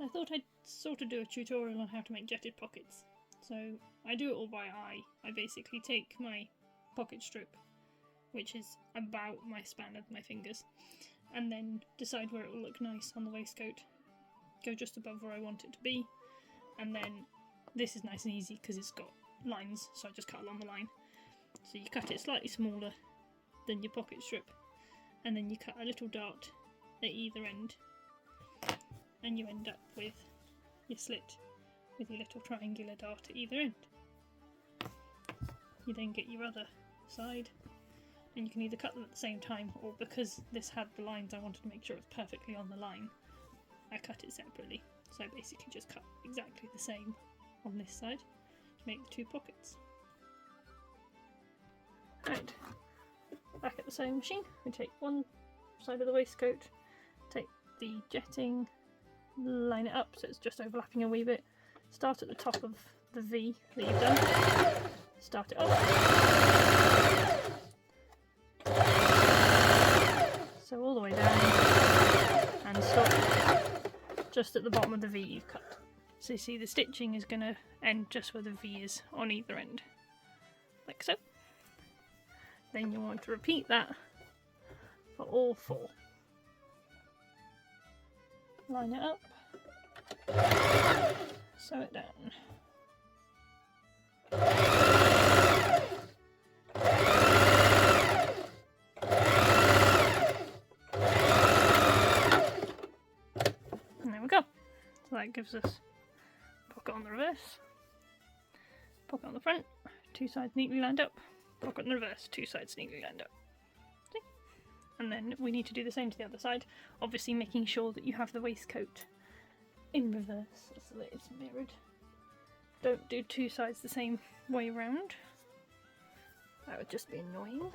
I thought I'd sort of do a tutorial on how to make jetted pockets. So I do it all by eye. I basically take my pocket strip, which is about my span of my fingers, and then decide where it will look nice on the waistcoat. Go just above where I want it to be, and then this is nice and easy because it's got lines, so I just cut along the line. So you cut it slightly smaller than your pocket strip, and then you cut a little dart at either end, and you end up with your slit with your little triangular dart at either end. You then get your other side, and you can either cut them at the same time, or because this had the lines I wanted to make sure it was perfectly on the line, I cut it separately. So I basically just cut exactly the same on this side to make the two pockets. Right, back at the sewing machine, we take one side of the waistcoat, take the jetting, line it up so it's just overlapping a wee bit, start at the top of the V that you've done, start it off, so all the way down and stop just at the bottom of the V you've cut. So you see the stitching is going to end just where the V is on either end, like so. Then you want to repeat that for all four. Line it up, sew it down. And there we go. So that gives us pocket on the reverse, pocket on the front, two sides neatly lined up, pocket on the reverse, two sides neatly lined up. See? And then we need to do the same to the other side, obviously making sure that you have the waistcoat in reverse so that it's mirrored. Don't do two sides the same way around, that would just be annoying.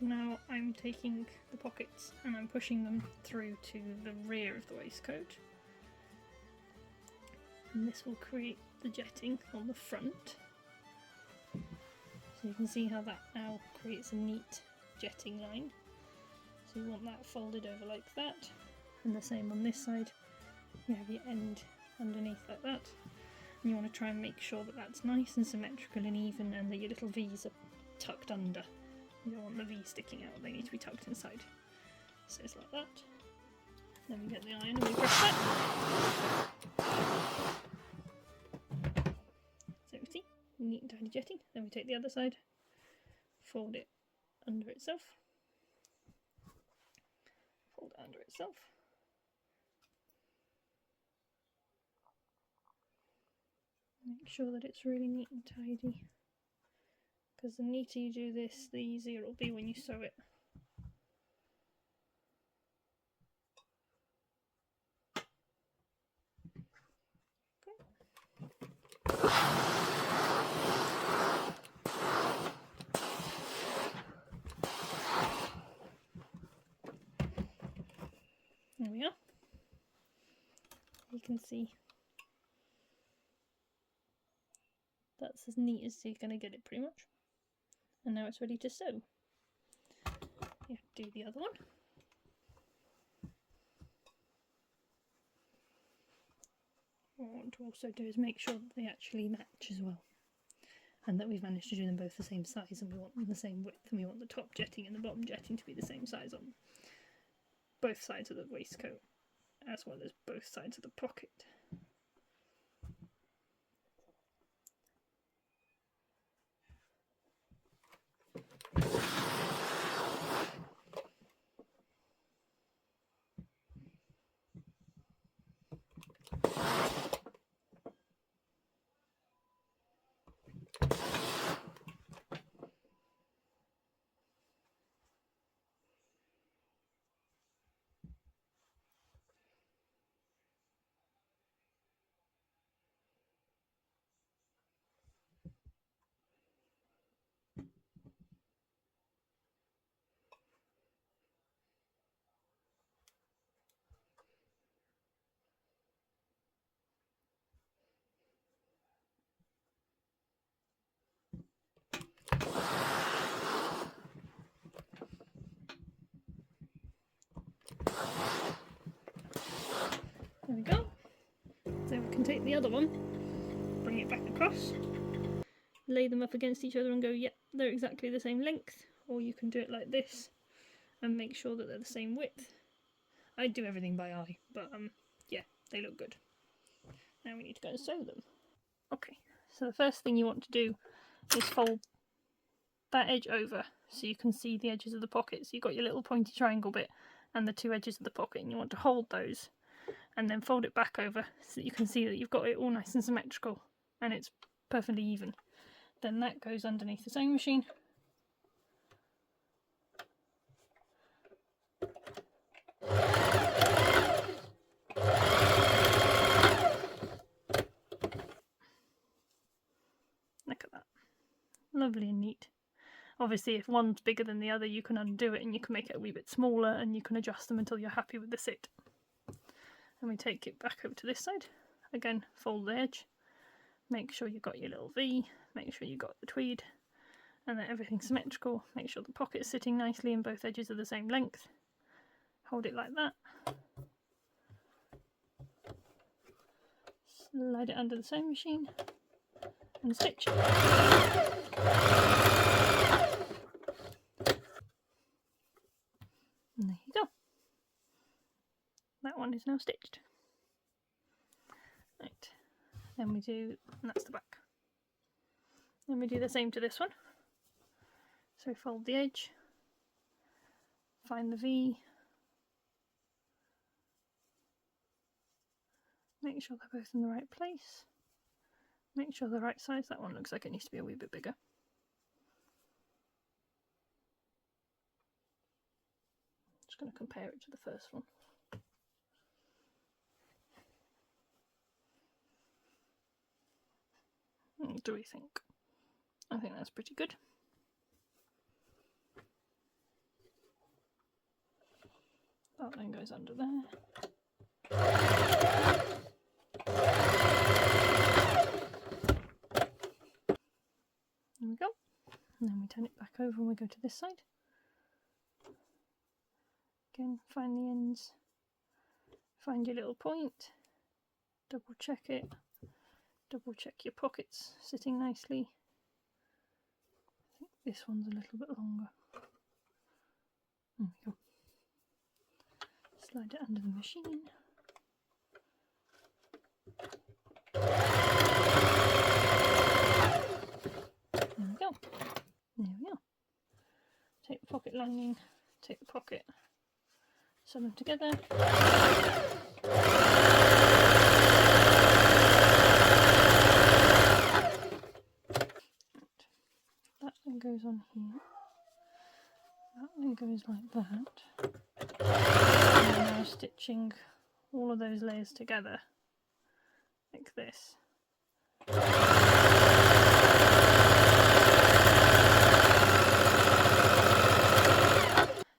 Now I'm taking the pockets and I'm pushing them through to the rear of the waistcoat, and this will create the jetting on the front. So you can see how that now creates a neat jetting line. So you want that folded over like that, and the same on this side. You have your end underneath like that, and you want to try and make sure that that's nice and symmetrical and even, and that your little V's are tucked under. You don't want the V sticking out, they need to be tucked inside. So it's like that. Then we get the iron and we press that. So we see, neat and tidy jetting. Then we take the other side, fold it under itself, fold it under itself. Make sure that it's really neat and tidy, because the neater you do this, the easier it'll be when you sew it. Okay. There we are. You can see that's as neat as you're going to get it pretty much. And now it's ready to sew. You have to do the other one. What I want to also do is make sure that they actually match as well, and that we've managed to do them both the same size, and we want them the same width, and we want the top jetting and the bottom jetting to be the same size on both sides of the waistcoat, as well as both sides of the pocket. can take the other one, bring it back across, lay them up against each other and go, yep, they're exactly the same length, or you can do it like this and make sure that they're the same width. I do everything by eye, but yeah, they look good. Now we need to go and sew them. Okay, so the first thing you want to do is fold that edge over so you can see the edges of the pocket. So you've got your little pointy triangle bit and the two edges of the pocket, and you want to hold those and then fold it back over so that you can see that you've got it all nice and symmetrical and it's perfectly even. Then that goes underneath the sewing machine. Look at that. Lovely and neat. Obviously if one's bigger than the other you can undo it and you can make it a wee bit smaller and you can adjust them until you're happy with the sit. And we take it back over to this side. Again, fold the edge. Make sure you've got your little V. Make sure you've got the tweed. And then everything's symmetrical. Make sure the pocket's sitting nicely and both edges are the same length. Hold it like that. Slide it under the sewing machine and stitch it. And there you go. That one is now stitched. Right, then we do, and that's the back. Then we do the same to this one. So we fold the edge, find the V, make sure they're both in the right place, make sure they're the right size. That one looks like it needs to be a wee bit bigger. Just going to compare it to the first one. What do we think? I think that's pretty good. That then goes under there. There we go. And then we turn it back over and we go to this side. Again, find the ends, find your little point, double check it, double check your pockets sitting nicely. I think this one's a little bit longer. There we go. Slide it under the machine. There we go. There we go. Take the pocket lining, take the pocket, sew them together. That then goes on here. That then goes like that. And we're now stitching all of those layers together like this.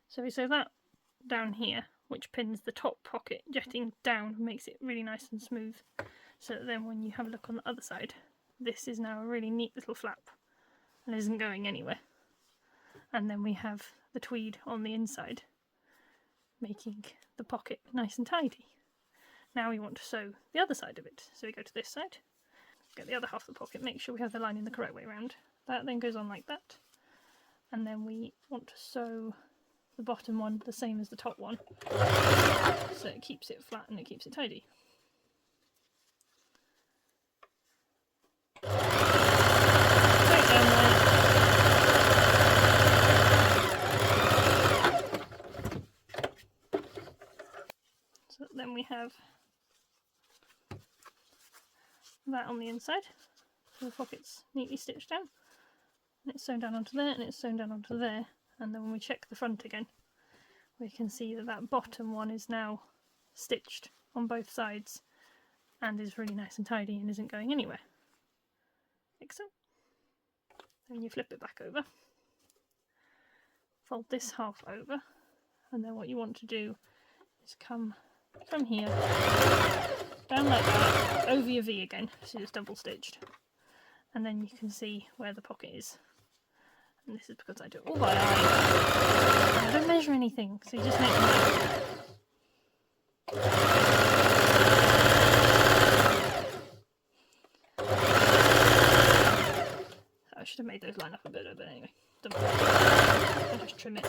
So we sew that down here, which pins the top pocket jetting down, makes it really nice and smooth, so that then when you have a look on the other side, this is now a really neat little flap and isn't going anywhere. And then we have the tweed on the inside, making the pocket nice and tidy. Now we want to sew the other side of it, so we go to this side, get the other half of the pocket, make sure we have the lining the correct way around. That then goes on like that, and then we want to sew the bottom one the same as the top one, so it keeps it flat and it keeps it tidy. Right down there. So then we have that on the inside, so the pocket's neatly stitched down, and it's sewn down onto there, and it's sewn down onto there. And then when we check the front again, we can see that that bottom one is now stitched on both sides and is really nice and tidy and isn't going anywhere. Like so. Then you flip it back over, fold this half over, and then what you want to do is come from here, down like that, over your V again, so it's double stitched. And then you can see where the pocket is. And this is because I do it all by eye. I don't measure anything, so you just make them. have made those line up a bit, but anyway, don't matter. I'll just trim it.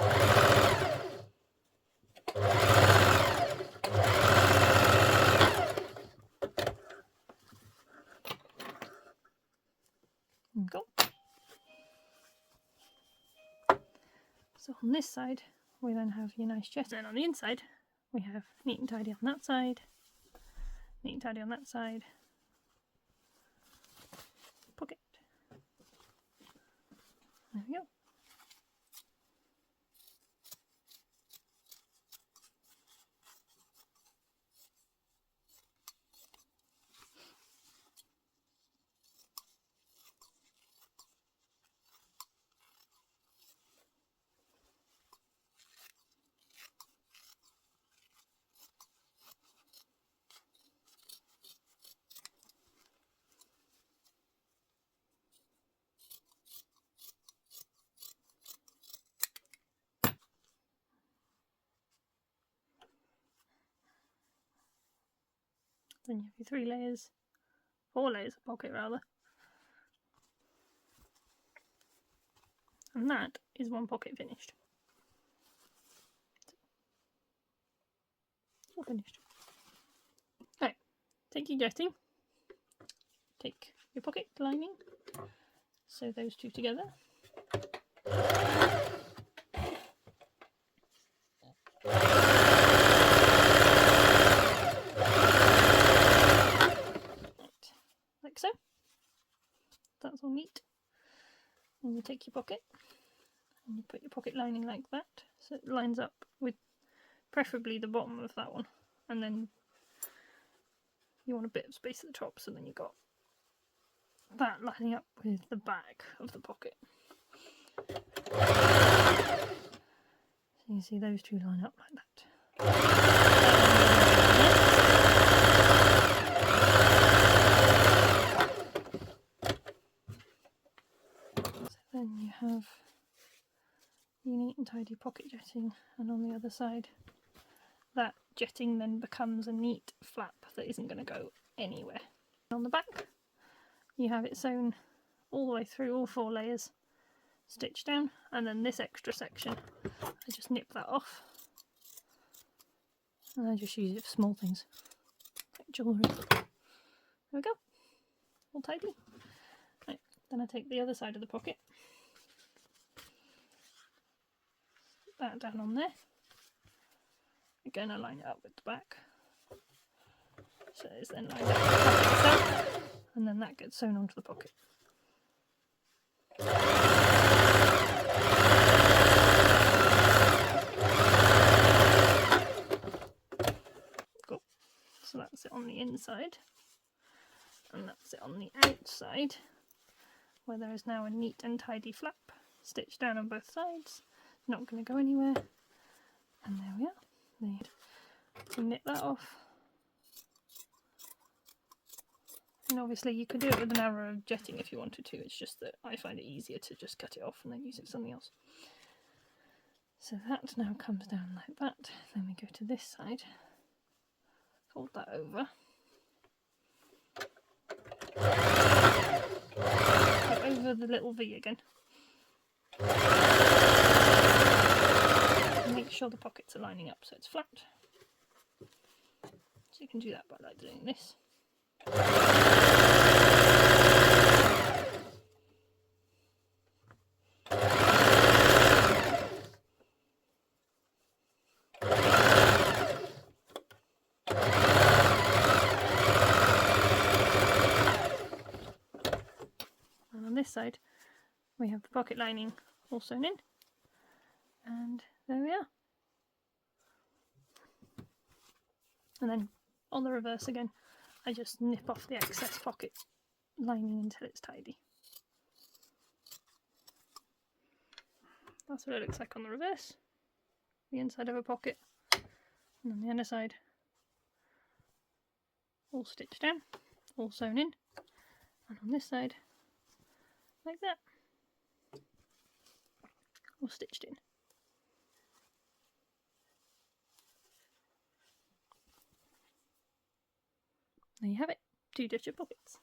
There we go. So on this side, we then have your nice chest, and on the inside, we have neat and tidy on that side, neat and tidy on that side, pocket. There we go. Then you have your 4 layers of pocket rather. And that is one pocket finished. All finished. Right, take your jetting, take your pocket lining, sew those two together. Like so. That's all neat. And you take your pocket and you put your pocket lining like that, so it lines up with preferably the bottom of that one, and then you want a bit of space at the top, so then you've got that lining up with the back of the pocket. So you see those two line up like that. Then you have your neat and tidy pocket jetting, and on the other side that jetting then becomes a neat flap that isn't going to go anywhere. On the back you have it sewn all the way through, all 4 layers stitched down, and then this extra section I just nip that off and I just use it for small things like jewellery. There we go, all tidy. Right, then I take the other side of the pocket, that down on there. Again, I line it up with the back, so it's then lined up with the pocket itself, and then that gets sewn onto the pocket. Cool. So that's it on the inside, and that's it on the outside, where there is now a neat and tidy flap stitched down on both sides. Not going to go anywhere, and there we are. To knit that off, and obviously you could do it with an arrow of jetting if you wanted to, it's just that I find it easier to just cut it off and then use it for something else. So that now comes down like that. Then we go to this side, fold that over, go over the little V again, make sure the pockets are lining up so it's flat. So you can do that by like doing this. And on this side we have the pocket lining all sewn in, and there we are. And then on the reverse again, I just nip off the excess pocket lining until it's tidy. That's what it looks like on the reverse. The inside of a pocket, and on the other side, all stitched down, all sewn in, and on this side, like that, all stitched in. There you have it, 2 ditcher pockets.